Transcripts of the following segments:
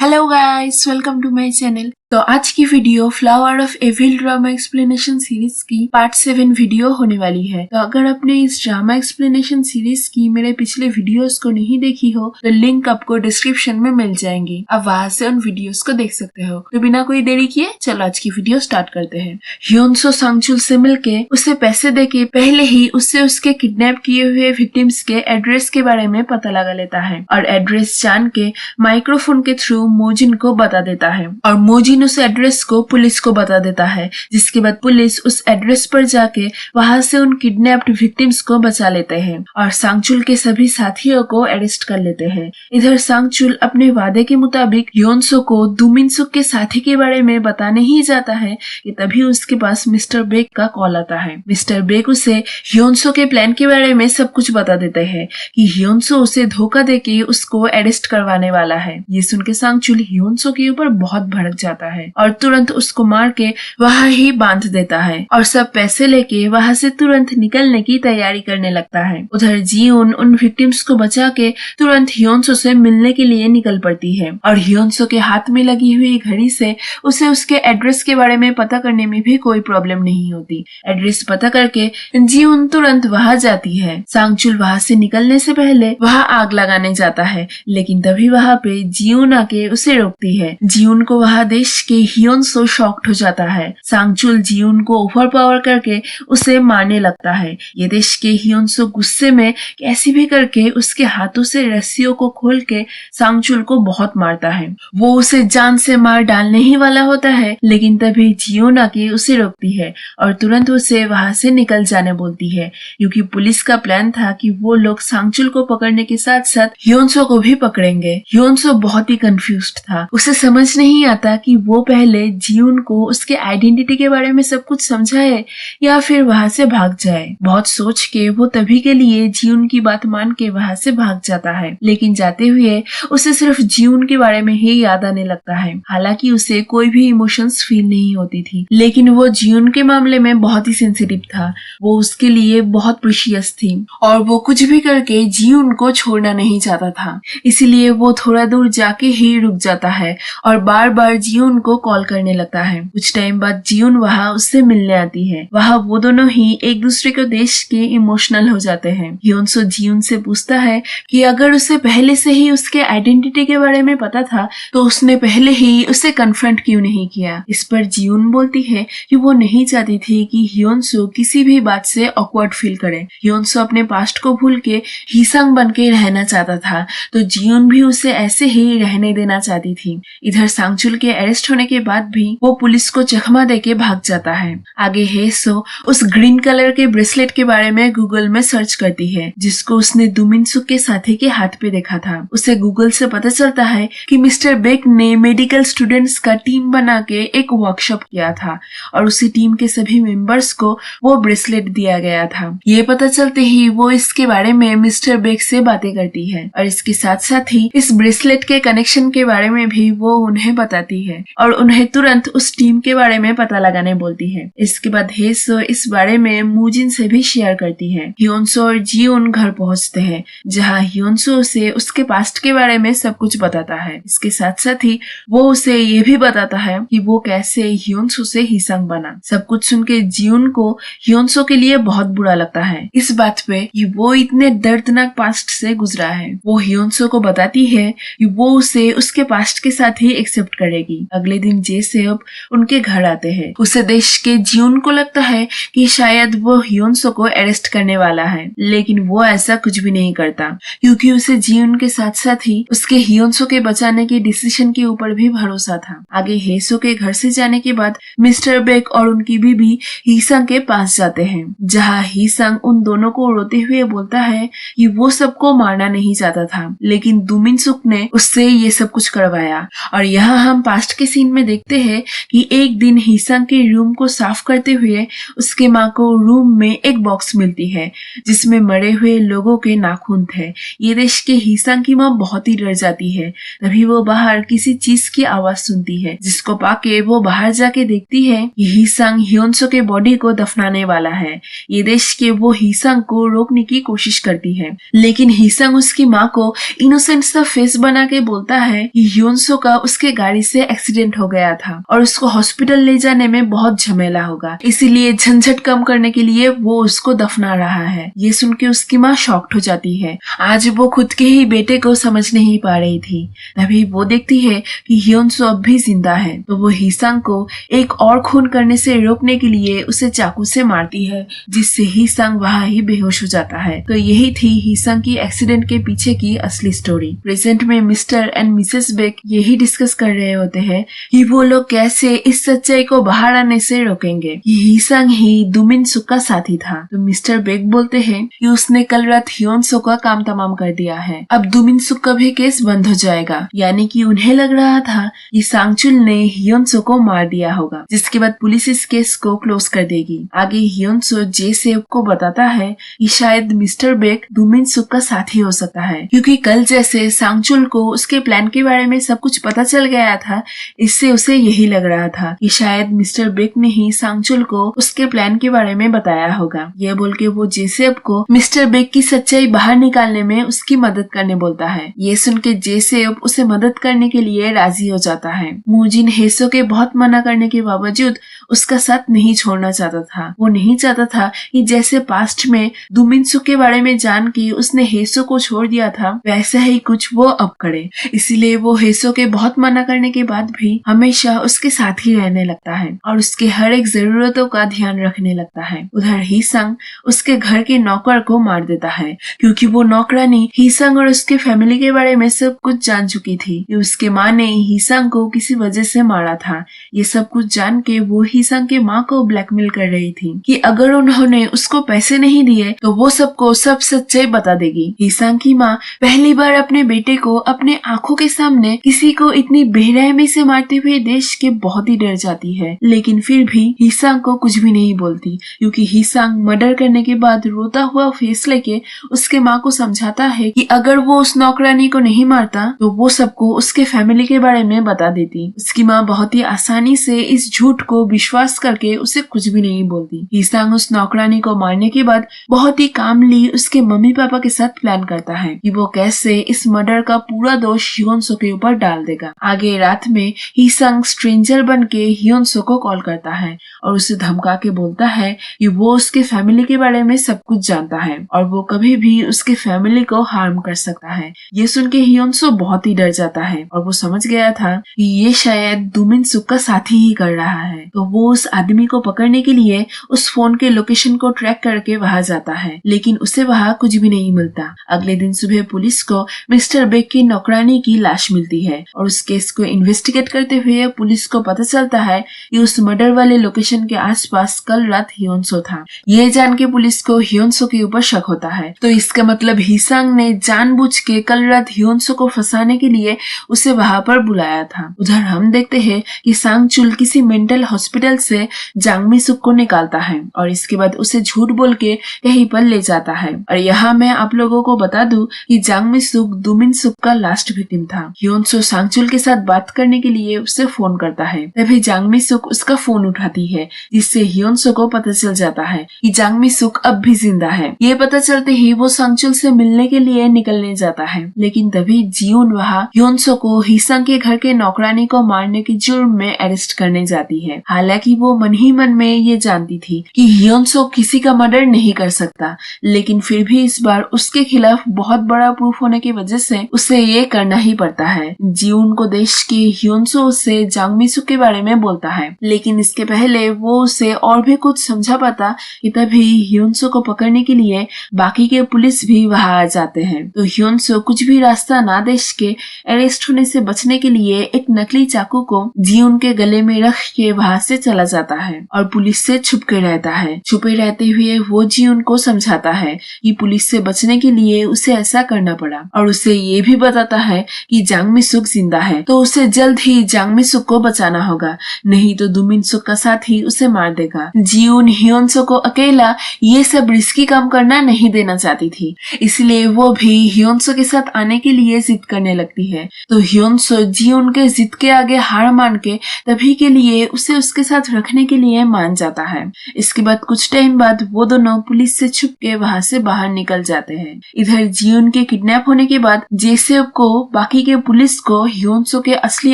Hello guys, welcome to my channel. तो आज की video flower of evil drama explanation series की part 7 video होने वाली है। तो अगर आपने इस ड्रामा एक्सप्लेनेशन सीरीज की मेरे पिछले वीडियोस को नहीं देखी हो तो लिंक आपको डिस्क्रिप्शन में मिल जाएंगी, आप वहां से उन वीडियोस को देख सकते हो। तो बिना कोई देरी किए चलो आज की वीडियो स्टार्ट करते हैं। ह्योनसो सांगचुल से मिलके उसे पैसे देके पहले ही उससे उसके किडनैप किए हुए विक्टिम्स के एड्रेस के बारे में पता लगा लेता है और एड्रेस जान के माइक्रोफोन के थ्रू मोजिन को बता देता है और मोजिन उस एड्रेस को पुलिस को बता देता है, जिसके बाद पुलिस उस एड्रेस पर जाके वहां से उन किडनैप्ड विक्टिम्स को बचा लेते हैं और सांगचुल के सभी साथियों को अरेस्ट कर लेते हैं। इधर सांगचुल अपने वादे के मुताबिक ह्योनसो को दुमिनसुक के साथी के बारे में बताने ही जाता है कि तभी उसके पास मिस्टर बेक का कॉल आता है। मिस्टर बेक उसे ह्योनसो के प्लान के बारे में सब कुछ बता देते हैं कि ह्योनसो उसे धोखा देके उसको अरेस्ट करवाने वाला है। ये सुनके सांगचुल ह्योनसो के ऊपर बहुत भड़क जाता है और तुरंत उसको मार के वहां ही बांध देता है और सब पैसे लेके वहां से तुरंत निकलने की तैयारी करने लगता है। उधर जीउन उन विक्टिम्स को बचा के तुरंत ह्योनसो से मिलने के लिए निकल पड़ती है और ह्योनसो के हाथ में लगी हुई घड़ी से उसे उसके एड्रेस के बारे में पता करने में भी कोई प्रॉब्लम नहीं होती। एड्रेस पता करके जीउन तुरंत वहां जाती है। सांगचुल वहां से निकलने से पहले वहां आग लगाने जाता है, लेकिन तभी वहां पे जीउन आके उसे रोकती है। जीउन को वहां देश के ह्योनसो शॉक्ड हो जाता है। सांगचुल जीउन को ओवर पावर करके उसे मारने लगता है। ये देश के ह्योनसो गुस्से में कैसे भी करके उसके हाथों से रस्सियों को खोल के सांगचुल को बहुत मारता है। वो उसे जान से मार डालने ही वाला होता है, लेकिन तभी जीउन आके उसे रोकती है और तुरंत उसे वहां से निकल जाने बोलती है, क्योंकि पुलिस का प्लान था कि वो लोग सांगचुल को पकड़ने के साथ साथ ह्योनसो को भी पकड़ेंगे। ह्योनसो बहुत ही कंफ्यूज्ड था, उसे समझ नहीं आता कि वो पहले जीउन को उसके आइडेंटिटी के बारे में सब कुछ समझाए या फिर वहां से भाग जाए। बहुत सोच के वो तभी के लिए जीउन की बात मान के वहां से भाग जाता है, लेकिन जाते हुए उसे सिर्फ जीउन के बारे में ही याद आने लगता है। हालांकि उसे कोई भी इमोशंस फील नहीं होती थी, लेकिन वो जीउन के मामले में बहुत ही सेंसिटिव था। वो उसके लिए बहुत प्रीशियस थी और वो कुछ भी करके जीउन को छोड़ना नहीं चाहता था, इसीलिए वो थोड़ा दूर जाके ही रुक जाता है और बार बार जीउन को कॉल करने लगता है। कुछ टाइम बाद जीउन वहां उससे मिलने आती है। वहां वो दोनों ही एक दूसरे को देख के इमोशनल हो जाते हैं। ह्योनसो जीउन से पूछता है कि अगर उसे पहले से ही उसके आइडेंटिटी के बारे में पता था तो उसने पहले ही उसे कन्फ्रंट क्यों नहीं किया। इस पर जीउन बोलती है कि वो नहीं चाहती थी कि ह्योनसो किसी भी बात से ऑकवर्ड फील करे। ह्योनसो अपने पास्ट को भूल के हीसंग बन के रहना चाहता था, तो जीउन भी उसे ऐसे ही रहने देना चाहती थी। इधर सांगचुल के अरेस्ट होने के बाद भी वो पुलिस को चकमा देके भाग जाता है। आगे हेसो उस ग्रीन कलर के ब्रेसलेट के बारे में गूगल में सर्च करती है, जिसको उसने दुमिनसुक के साथी के हाथ पे देखा था। उसे गूगल से पता चलता है कि मिस्टर बेक ने मेडिकल स्टूडेंट्स का टीम बना के एक वर्कशॉप किया था और उसी टीम के सभी मेंबर्स को वो ब्रेसलेट दिया गया था। ये पता चलते ही वो इसके बारे में मिस्टर बेक से बातें करती है और इसके साथ साथ ही इस ब्रेसलेट के कनेक्शन के बारे में भी वो उन्हें बताती है और उन्हें तुरंत उस टीम के बारे में पता लगाने बोलती है। इसके बाद हेसो इस बारे में मोजिन से भी शेयर करती है। ह्योनसो और जीउन घर पहुंचते हैं, जहां ह्योनसो उसे उसके पास्ट के बारे में सब कुछ बताता है। इसके साथ साथ ही वो उसे ये भी बताता है कि वो कैसे ह्योनसो से हीसंग बना। सब कुछ सुन के जीउन को ह्योनसो के लिए बहुत बुरा लगता है इस बात पे कि वो इतने दर्दनाक पास्ट से गुजरा है। वो ह्योनसो को बताती है कि वो उसे उसके पास्ट के साथ ही एक्सेप्ट करेगी। अगले दिन जेसेब उनके घर आते हैं। उसे देख के जीउन को लगता है कि शायद वो ह्योनसो को अरेस्ट करने वाला है, लेकिन वो ऐसा कुछ भी नहीं करता, क्योंकि उसे जीउन के साथ साथ ही उसके ह्योनसो के बचाने के डिसीजन के ऊपर भी भरोसा था। आगे हेसो के घर से जाने के बाद मिस्टर बेक और उनकी बीबी हीसंग के पास जाते हैं, जहाँ हीसंग उन दोनों को रोते हुए बोलता है कि वो सबको मारना नहीं चाहता था, लेकिन दुमिनसुक ने उससे ये सब कुछ करवाया। और यहाँ हम पास्ट के सीन में देखते हैं कि एक दिन हीसंग के रूम को साफ करते हुए उसके माँ को रूम में एक बॉक्स मिलती है जिसमें मरे हुए लोगों के नाखून थे। ये देख के हीसंग की माँ बहुत ही डर जाती है। तभी वो बाहर किसी चीज की आवाज सुनती है, जिसको पाके वो बाहर जाके देखती है कि हीसंग ह्योनसो के बॉडी को दफनाने वाला है। ये देख के वो हीसंग को रोकने की कोशिश करती है, लेकिन हीसंग उसकी माँ को इनोसेंट सा फेस बना के बोलता है कि ह्योनसो का उसके गाड़ी से एक्सीडेंट हो गया था और उसको हॉस्पिटल ले जाने में बहुत झमेला होगा, इसीलिए झंझट कम करने के लिए वो उसको दफना रहा है। ये सुन के उसकी माँ शॉक्ड हो जाती है। आज वो खुद के ही बेटे को समझ नहीं पा रही थी। तभी वो देखती है कि ह्योनसो अब भी जिंदा है, तो वो हीसंग को एक और खून करने से रोकने के लिए उसे चाकू से मारती है, जिससे हीसंग वहाँ ही बेहोश हो जाता है। तो यही थी हीसंग की एक्सीडेंट के पीछे की असली स्टोरी। प्रेजेंट में मिस्टर एंड मिसेस बेक यही डिस्कस कर रहे होते हैं कि वो लोग कैसे इस सच्चाई को बाहर आने से रोकेंगे। हीसंग ही दुमिन सुक का साथी था। तो मिस्टर बेक बोलते हैं कि उसने कल रात ह्योनसो का काम तमाम कर दिया है, अब दुमिन सुक का भी केस बंद हो जाएगा। यानी कि उन्हें लग रहा था कि सांगचुल ने ह्योनसो को मार दिया होगा, जिसके बाद पुलिस इस केस को क्लोज कर देगी। आगे ह्योनसो जे-सेप को बताता है कि शायद मिस्टर बेक दुमिन सुक का साथी हो सकता है, क्योंकि कल जैसे सांगचुल को उसके प्लान के बारे में सब कुछ पता चल गया था, इससे उसे यही लग रहा था कि शायद मिस्टर बेक ने ही सांगचुल को उसके प्लान के बारे में बताया होगा। यह बोल के वो जे-सेप को मिस्टर बेक की सच्चाई बाहर निकालने में उसकी मदद करने बोलता है। ये सुन के जे-सेप उसे मदद करने के लिए राजी हो जाता है। मूजिन हेसो के बहुत मना करने के बावजूद उसका साथ नहीं छोड़ना चाहता था। वो नहीं चाहता था कि जैसे पास्ट में दुमिन सुक के बारे में जान के उसने हेसो को छोड़ दिया था, वैसा ही कुछ वो अब करे। इसीलिए वो हेसो के बहुत मना करने के बाद भी हमेशा उसके साथ ही रहने लगता है और उसके हर एक जरूरतों का ध्यान रखने लगता है। उधर हीसंग उसके घर के नौकर को मार देता है, क्योंकि वो नौकरानी हीसंग और उसके फैमिली के बारे में सब कुछ जान चुकी थी कि उसके माँ ने हीसंग को किसी वजह से मारा था। ये सब कुछ जान के वो हीसंग के माँ को ब्लैकमेल कर रही थी कि अगर उन्होंने उसको पैसे नहीं दिए तो वो सबको सब सच्चाई बता देगी। हीसंग की माँ पहली बार अपने बेटे को अपने आंखों के सामने किसी को इतनी बेरहमी से मारते हुए देख के बहुत ही डर जाती है, लेकिन फिर भी हीसंग को कुछ भी नहीं बोलती, क्योंकि हीसंग मर्डर करने के बाद रोता हुआ फेस लेके उसके माँ को समझाता है कि अगर वो उस नौकरानी को नहीं मारता तो वो सबको उसके फैमिली के बारे में बता देती। उसकी माँ बहुत ही आसानी से इस झूठ को विश्वास करके उसे कुछ भी नहीं बोलती। हीसंग उस नौकरानी को मारने के बाद बहुत ही कामली उसके मम्मी पापा के साथ प्लान करता है कि वो कैसे इस मर्डर का पूरा दोष ह्योनसो के ऊपर डाल देगा। आगे रात में हीसंग स्ट्रेंजर बन के ह्योनसो को कॉल करता है और उसे धमका के बोलता है कि वो उसके फैमिली के बारे में सब कुछ जानता है और वो कभी भी उसके फैमिली को हार्म कर सकता है। ये सुन के ह्योनसो बहुत ही डर जाता है और वो समझ गया था कि ये शायद दुमिन सुक का साथी ही कर रहा है। तो वो उस आदमी को पकड़ने के लिए उस फोन के लोकेशन को ट्रैक करके वहां जाता है, लेकिन उसे वहां कुछ भी नहीं मिलता। अगले दिन सुबह पुलिस को मिस्टर बेक की नौकरानी की लाश मिलती है और उस केस को इन्वेस्टिगेट करते हुए पुलिस को पता चलता है कि उस मर्डर वाले लोकेशन के आसपास कल रात ह्योनसो था। ये जान के पुलिस को ह्योनसो के ऊपर शक होता है, तो इसका मतलब हीसंग ने जानबूझ के कल रात ह्योनसो को फंसाने के लिए उसे वहां पर बुलाया था। उधर हम देखते हैं कि सांगचुल किसी मेंटल हॉस्पिटल से जांगमी सुक को निकालता है और इसके बाद उसे झूठ बोल के कहीं पर ले जाता है। और यहाँ मैं आप लोगों को बता दूं कि जांगमी सुक दुमिन सुक का लास्ट विक्टिम था। ह्योनसो सांगचुल के साथ बात करने के लिए उसे फोन करता है, तभी जांगमी सुक उसका फोन उठाती है, जिससे ह्योनसो को पता चल जाता है कि जांगमी सुक अब भी जिंदा है। ये पता चलते ही वो सांगचुल से मिलने के लिए निकलने जाता है, लेकिन तभी जियोन वहाँ ह्योनसो को हीसंग के घर के नौकरानी को मारने के जुर्म में अरेस्ट करने जाती है। हालांकि वो मन ही मन में ये जानती थी कि ह्योनसो किसी का मर्डर नहीं कर सकता, लेकिन फिर भी इस बार उसके खिलाफ बहुत बड़ा प्रूफ होने की वजह से उसे ये करना ही पड़ता है। जियोन को देश के ह्योनसो से जांगमी सुक के बारे में बोलता है, लेकिन इसके पहले वो उसे और भी कुछ समझा पाता कि तभी ह्योनसो को पकड़ने के लिए बाकी के पुलिस भी वहां आ जाते हैं। तो ह्योनसो कुछ भी रास्ता ना देख के अरेस्ट होने से बचने के लिए एक नकली चाकू को जियोन के गले में रख के वहां से चला जाता है और पुलिस से छुप के रहता है। छुपे रहते हुए वो जियोन को समझाता है कि पुलिस से बचने के लिए उसे ऐसा करना पड़ा और उसे ये भी बताता है कि जांगमी सुक जिंदा है, तो उसे जल्द ही उसे जांग मिसुक को बचाना होगा, नहीं तो दो मिनसुक का साथी उसे मार देगा। जियून ह्योनसो को अकेला ये सब रिस्की काम करना नहीं देना चाहती थी, इसलिए वो भी ह्योनसो के साथ आने के लिए जिद करने लगती है। तो ह्योनसो जियून के जिद के आगे हार मान के तभी के लिए उसे उसके साथ रखने के लिए मान जाता है। इसके बाद कुछ टाइम बाद वो दोनों पुलिस से छुप के वहाँ से बाहर निकल जाते हैं। इधर जियून के किडनैप होने के बाद जेसेब को बाकी के पुलिस को ह्योनसो के असली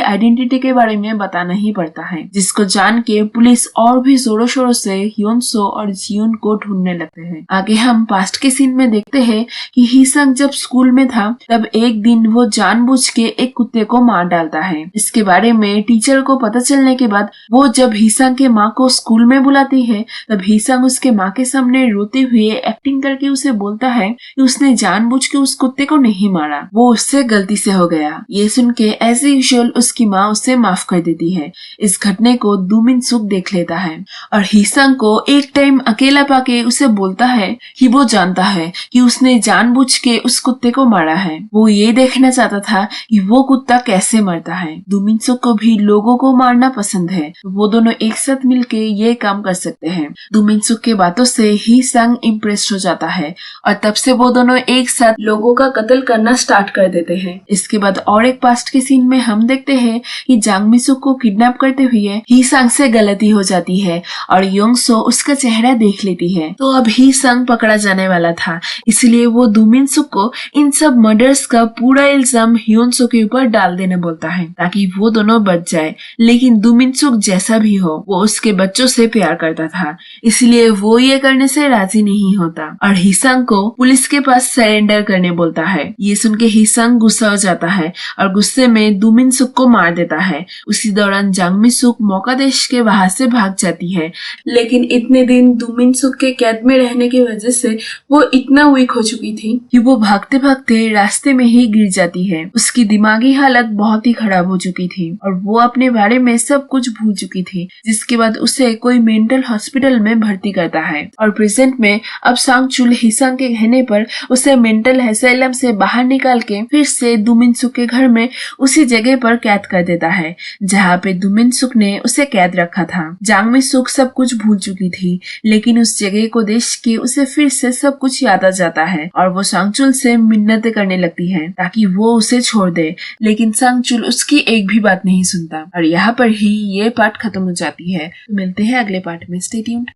आइडेंटिटी के बारे में बताना ही पड़ता है, जिसको जान के पुलिस और भी जोरों शोरों से ह्योनसो और जियून को ढूंढने लगते हैं। आगे हम पास्ट के सीन में देखते हैं कि हीसंग जब स्कूल में था तब एक दिन वो जानबूझ के एक कुत्ते को मार डालता है। इसके बारे में टीचर को पता चलने के बाद वो जब हीसंग के माँ को स्कूल में बुलाती है तब हीसंग उसके माँ के सामने रोते हुए एक्टिंग करके उसे बोलता है कि उसने जानबूझ के उस कुत्ते को नहीं मारा, वो उससे गलती से हो गया। ये सुन के एज यूजुअल उसकी माँ उसे माफ कर देती है। इस घटने को दो मिनसुक देख लेता है और हीसंग को एक टाइम अकेला पाके उसे बोलता है कि वो जानता है कि उसने जानबूझ के उस कुत्ते को मारा है। वो ये देखना चाहता था कि वो कुत्ता कैसे मरता है। दो मिनसुक को भी लोगों को मारना पसंद है, वो दोनों एक साथ मिलके ये काम कर सकते हैं। दो मिनसुक के बातों से हीसंग इम्प्रेस हो जाता है और तब से वो दोनों एक साथ लोगों का कत्ल करना स्टार्ट कर देते हैं। इसके बाद और एक पास्ट के सीन में हम देखते हैं कि जांग मिसुक को किडनैप करते हुए हीसंग से गलती हो जाती है और योंगसो उसका चेहरा देख लेती है। तो अब हीसंग पकड़ा जाने वाला था, इसलिए वो दो मिनसुक को इन सब मर्डर्स का पूरा इल्जाम ह्योनसो के ऊपर डाल देने बोलता है ताकि वो दोनों बच जाए। लेकिन दो मिनसुक जैसा भी हो वो उसके बच्चों से प्यार करता था, इसलिए वो ये करने से राजी नहीं होता और हीसंग को पुलिस के पास सरेंडर करने बोलता है। ये सुन के हीसंग गुस्सा हो जाता है और गुस्से में दो मिनसुक को मार देता है। उसी दौरान जांग मिसुक मौका देख के वहाँ से भाग जाती है, लेकिन इतने दिन दो मिनसुक के कैद में रहने की वजह से वो इतना वीक हो चुकी थी कि वो भागते भागते रास्ते में ही गिर जाती है। उसकी दिमागी हालत बहुत ही खराब हो चुकी थी और वो अपने बारे में सब कुछ भूल चुकी थी, जिसके बाद उसे कोई मेंटल हॉस्पिटल में भर्ती करता है और प्रेजेंट में अब सांगचुल हीसंग के कहने पर उसे मेंटल एसाइलम से बाहर निकाल के फिर से दो मिनसुक के घर में उसी जगह पर कैद कर देता है जहाँ पे दो मिनसुक ने उसे कैद रखा था। जांग मिसुक सब कुछ भूल चुकी थी, लेकिन उस जगह को देख के उसे फिर से सब कुछ याद आ जाता है और वो सांगचुल से मिन्नतें करने लगती है ताकि वो उसे छोड़ दे, लेकिन सांगचुल उसकी एक भी बात नहीं सुनता और यहाँ पर ही ये पार्ट खत्म हो जाती है। तो मिलते हैं अगले पार्ट में। Stay tuned.